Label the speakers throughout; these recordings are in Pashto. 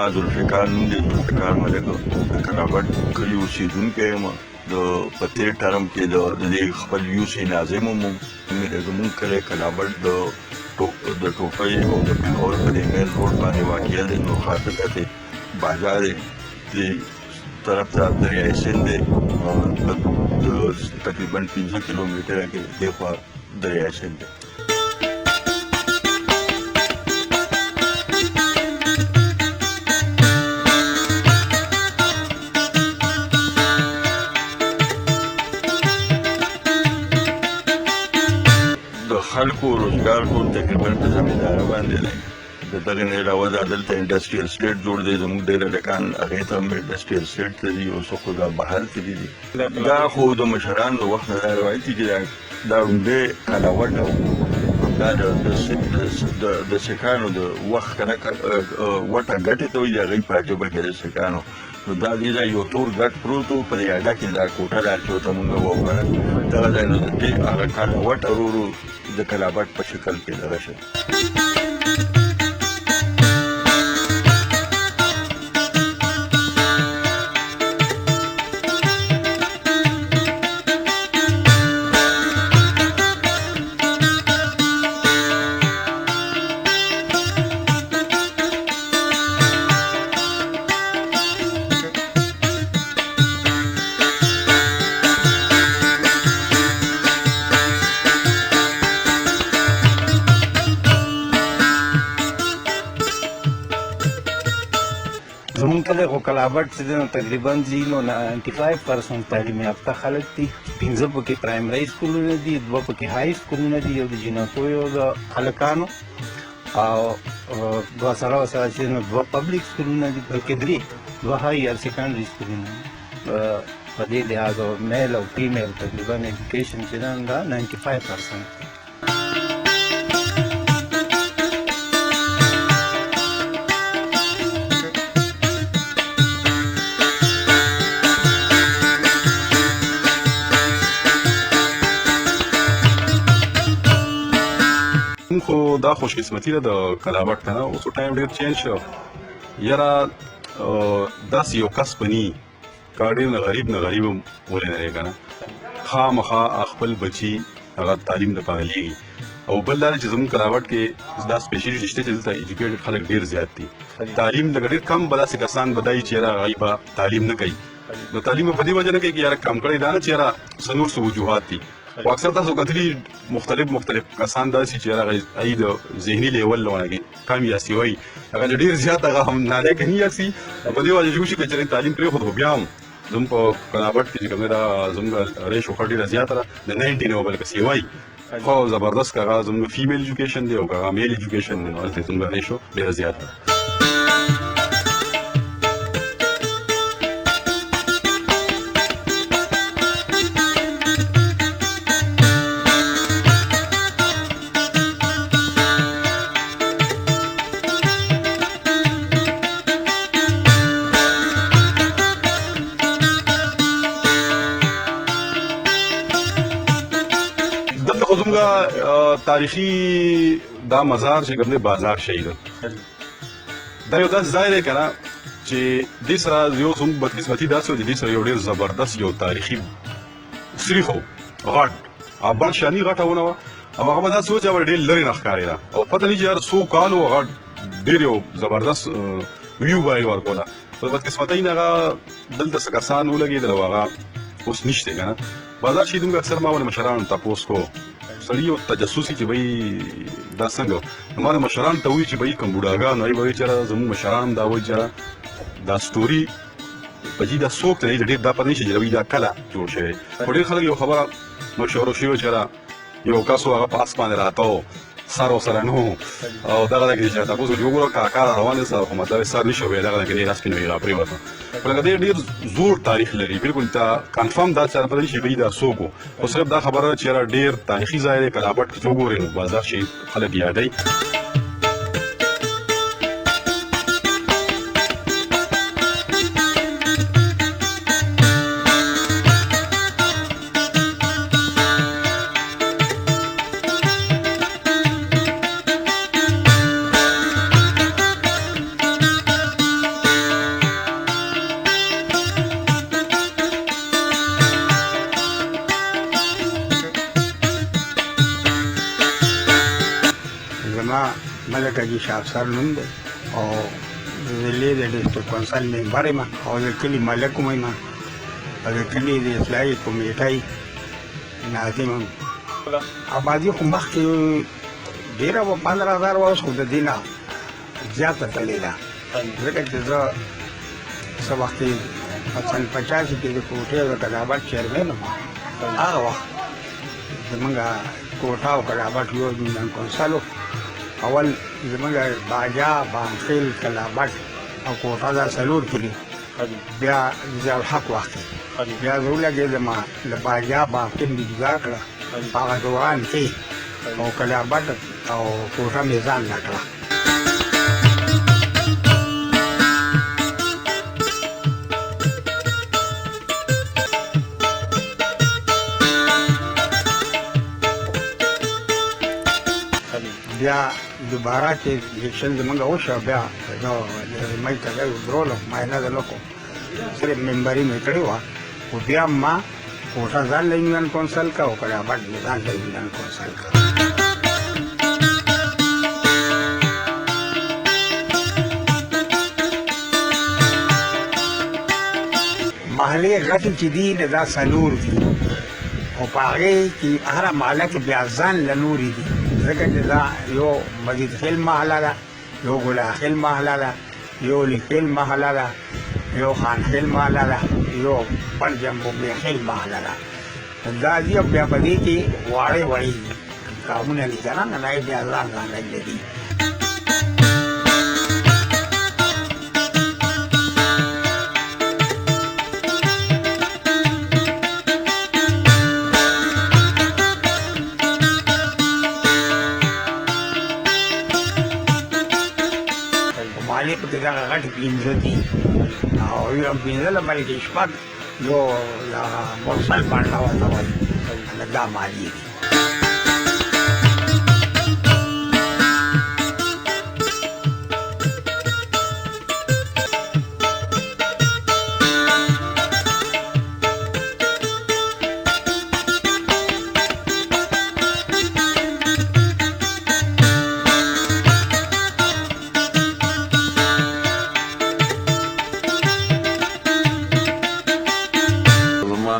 Speaker 1: زما ذوالفقار نوم دی، ذوالفقار ملک د کلابټ کلي اوسېدونکی یم. په تېر ټرم کې د دې خپل یو سي ناظم وم. زموږ کلی کلابټ د ټوپۍ او د پېښور په دې مین روډ باندې واقع دی. نو خاطر بازار دې طرف ته دریای سیند دی، تقریبا 15 کیلومتره کې دې خوا دریای سیند دی. خلکو روزګار ټول تقریبا په زمینداره باندې دی. د دغه نه علاوه دا دلته انډسټریل سټیټ جوړ دی. زموږ ډېر هلکان هغې ته هم انډسټریل سټیټ ته ځي، اوس خو دا بهر ته دي. دا خو د مشرانو د وخت نه دا روایت دي چې دا ړومبی کلاوټ او دا د سیکانو د وخت که نه وټه ګټې ته وایي، د هغوی په عجبه کې د سیکانو. نو دا دې ځای یو تور ګټ پروت و، په دې اډه کې دا کوټه ده چې ورته مونږ ووهله. دغه ځای نو د دې هغه کلاوټ ورو ورو د کلابټ په شکل کې دغه شي.
Speaker 2: زمونږ کلی خو کلابټ چې دی نو تقریبا ځي نو 95% تعلیم یافته خلک دي. 15 پکې پرایمري سکولونه دي، 2 پکې های سکولونه دي، یو د جینکو یو د هلکانو، او 2 سره چې نو 2 پبلیک سکولونه دي، بلکې 2 های یا سیکنډري سکولونه دي. په دې لحاظ میل او فیمیل تقریبا ایجوکیشن چې دی دا 95% دی.
Speaker 3: خو دا خوش قسمتي ده د کلابټ که نه. اوس ټایم ډېر چینج شو. یاره داسې یو کس به ني که ډېر نه غریب نه غریب هم ولې نه دی که نه، خامخا خپل بچي هغه تعلیم دپاره لیږي. او بل دا چې زموږ کلابټ کې دا سپیشلي شته چې دلته ایجوکیټډ خلک ډېر زیات دي. تعلیم لږ ډېر کم به داسې کسان به دا وي چې یاره هغوی به تعلیم نه کوي. نو تعلیم به په دې وجه نه کوي چې یاره کم کړی دا نه چې یاره څه نور څه وجوهات دي. خو اکثر تاسو کتلي مختلف کسان داسې چې هغه ای د ذهني لیول لونه کم یاسي وایي، هغه ډېر زیات هغه هم نالایقه نه یاسي. په دې وجه چې وشي که چېرې تعلیم پرېښود، خو بیا هم زموږ په کلابټ کې چې کوم دی دا زموږ ریشو ښه ډېره زیاته ده، د 90 نه بلکې سیوایي خو زبردست که هغه زموږ فیمیل ایجوکیشن دی او که هغه میل ایجوکیشن دی، نو هلته زموږ ریشو ډېره زیاته ده. زموږ تاریخي دا مزار چې کوم دی بازار شهید دا یو داسې ځای دی که نه چې دې سره یو زموږ بدقسمتي داسې و چې دې سره یو ډېر زبردست یو تاریخي سریخ و غټ بڼ شاني غټه ونه وه، او هغه به داسې و چې هغه ډېر لرې نه ښکارېده، او پته نه چې یار څو کالو هغه ډېر یو زبردست ویو به یې ورکوله. په بدقسمتۍ نه هغه دلته څه کسان ولګېدل او هغه اوس نشته که نه. بازار شهید موږ اکثر ما ولې مشرانو تپوس کوو سړي یو تجسسي چې به دا څنګه، ما د مشرانو ته وایي چې به کوم بوډاګان هغوی به وایي چې یاره زموږ مشران دا وایي چې دا سټوري په جي دا څوک ته ډېر دا پته نه شي چې دوی دا کله جوړ شوی. خو ډېر خلک یو خبره مشهوره شوې چې یاره یو کس و هغه په آس باندې راته و، سر ورسره نه و، او دغه ځای کې چې تپوس وکړي وګوره کاکا را روان دی سره، خو مطلب یې سر نه شو بیا دغه ځای کې ډېر سپین وي راپرېوته. خو لکه دی ډېر زوړ تاریخ لري، بلکل ته کنفرم دا چېرته پته نه شي دوی دا څوک و، خو صرف دا خبره چې یاره ډېر تاریخي ځای دی. کلابټ کې چې وګورې نو بازار شهید خلک یادوي.
Speaker 4: ملک حاجي شاه افسر نوم دی او ضلع د ډسټرکټ کونسل ممبر یم او د کلي ملک هم یم او د کلي د اصلاحي کمیټۍ ناظم یم. آبادي خو مخکې ډېره وه 15,000 وه، اوس خو د دې نه زیاته تللې ده ځکه چې زه څه وخت کې سن 85 کې د کوټې او د کلابات چیرمین وم. هغه وخت زمونږ کوټه او کلابات یو یونین کونسل و. اول زمونږ باجا بانخیل کلابات او کوټه دا څلور کلي بیا ضیاءالحق وخت بیا زه ولګېدم له باجا بانخیل مې جدا کړه په هغه دوران کې او کلابات او کوټه مې ځان نه کړه. بیا دوباره چې الیکشن زمونږ وشو بیا زه مې ته ودرولم معاینه د لکو صرف ممبري مې کړې وه خو بیا ما کوټه ځان له یونین کونسل کا او کلابات مې ځان له یونین کونسل کا. محلې غټې چې دي نه دا څلور دي او په هغې کې هره محله کې بیا ځان له نورې دي ځکه چې دا یو مجید خیل محله ده، یو ګلاخیل محله ده، یو لیخیل محله ده، یو خانخیل محله ده، یو پنجمبوبې خیل محله ده. دا دي او بیا په دې کې واړې وړې قومونه دي که نه نه یې بیا ځان ځانګړي دي. مالې پکې دغه غټ پنځه دي او یو پنځه له بلکې شپږ یو مرسل پانډا ورته وایي دا مالې دي.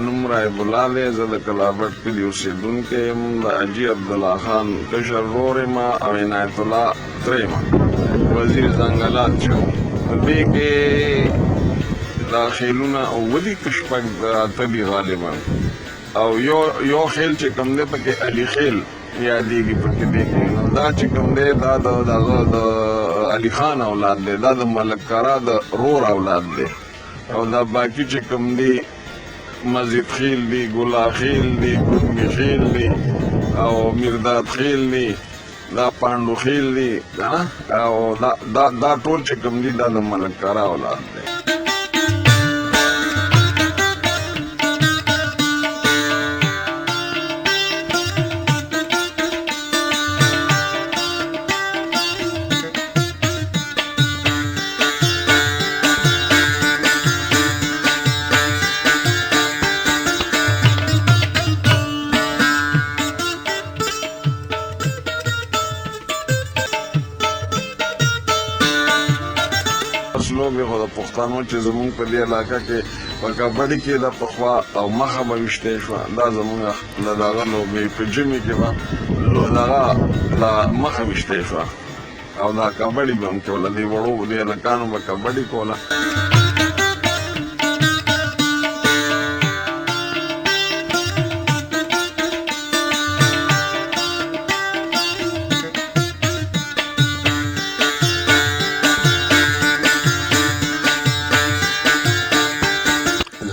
Speaker 5: نوم رایب الله دی، زه د کلابټ کلي اوسېدونکی یم. د حاجي عبدالله خان کشر ورور یم او عنایت الله تره یم. وزیر ځنګلات شو په دې کې دا خیلونه اووه دي که شپږ اته دي غالبا او یو خیل چې کوم دی پکې علي خیل یادېږي پکې دې کې نو دا چې کوم دی دا د علي خان اولاد دی، دا د ملک کارا د رور اولاد دی او دا باقي چې کوم دی مزید خیل دی، ګلا خیل دی، ګرمي خیل دی او مرداد خیل دی، دا پانډو خیل دی او دا ټول چې کوم دی دا د ملک کارا اولاد دی. لوبې خو د پښتنو چې زمونږ په دې علاقه کې په کبډي کې د پخوا او مخه به ویشتې شوه دا زمونږ د دغه لوبې په ژمي کې به دغه د مخه ویشتې شوه او دا کبډي به هم کوله دې وړو دې هلکانو به کبډي کوله.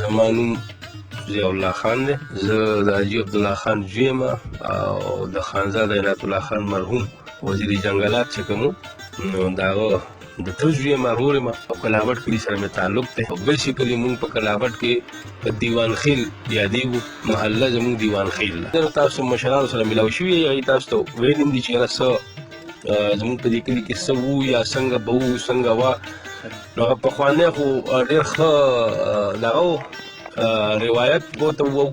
Speaker 6: زما نوم ضیاء الله خان دی، زه د حاجي عبدالله خان زوی یم او د خانزاده عنایت الله خان مرحوم وزیر جنګلات چې کوم نو د هغه د تره زوی یم ورور یم او کلابټ کلي سره مې تعلق دی. بل شکل مونږ په کلابټ کې په دیوان خیل یادېږو، محله زمونږ دیوان خیل ده. تاسو مشرانو سره میلاو شوي هغې تاسو ته ویلي دي چې یاره څه زمونږ په دې کلي کې څه وو یا څنګه به وو څنګه وه. نو هغه پخوانی خو ډېر ښه دغه روایت ورته وو.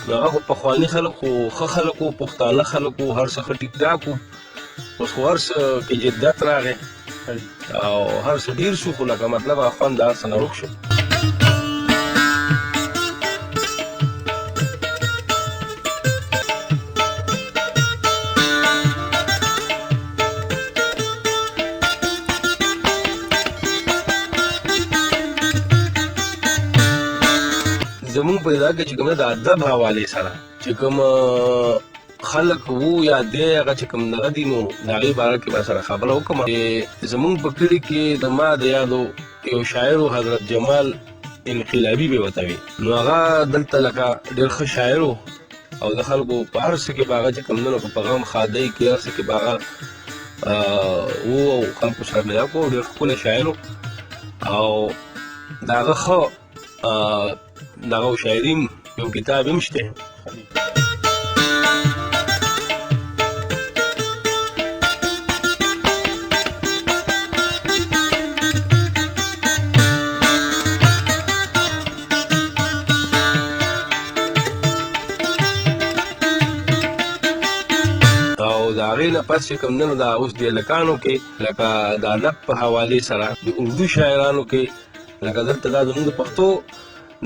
Speaker 6: نو هغه خو پخواني خلک خو ښه خلک وو، پښتانه خلک وو، هر څه ښه ټیک ټاک وو اوس خو هر څه کې جدت راغی او هر څه ډېر شو، خو لکه مطلب هغه خوند د هر څه نه ورک شو. زمونږ په علاقه کې چې کوم د ادب حوالې سره چې کوم خلک وو یا دی هغه چې کوم دغه دي، نو د هغې باره کې به سره خبره وکړم چې زمونږ په کلي کې د ما د یادو یو شاعر و حضرت جمال انقلابي به ورته وي، نو هغه دلته لکه ډېر ښه شاعر و او د خلکو په هر څه کې به هغه چې کوم دی نو په غم ښادۍ کې هر څه کې به هغه و او خلکو سره ملاو کړو. ډېر ښکلی شاعر و او د هغه ښه دغه شاعرین یو کتاب هم شته. او د هغې نه پس چې کوم دی نو دا اوس د هلکانو کې لکه د ادب په حوالې سره د اردو شاعرانو کې لکه دلته دا زموږ د پښتو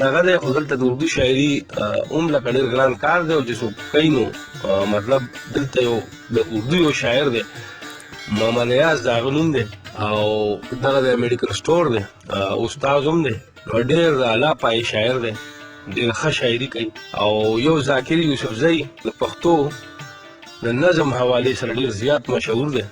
Speaker 6: دغه دی، خو دلته د اردو شاعري هم لکه ډېر ګران کار دی او چې څوک کوي نو مطلب دلته یو د اردو یو شاعر دی محمد ایاز، د هغه نوم دی او دغه د میډیکل سټور دی، استاد هم دی، نو ډېر د اعلی پایې شاعر دی، ډېر ښه شاعري کوي. او یو ذاکر یوسفزی د پښتو د نظم حوالې سره ډېر زیات مشهور دی.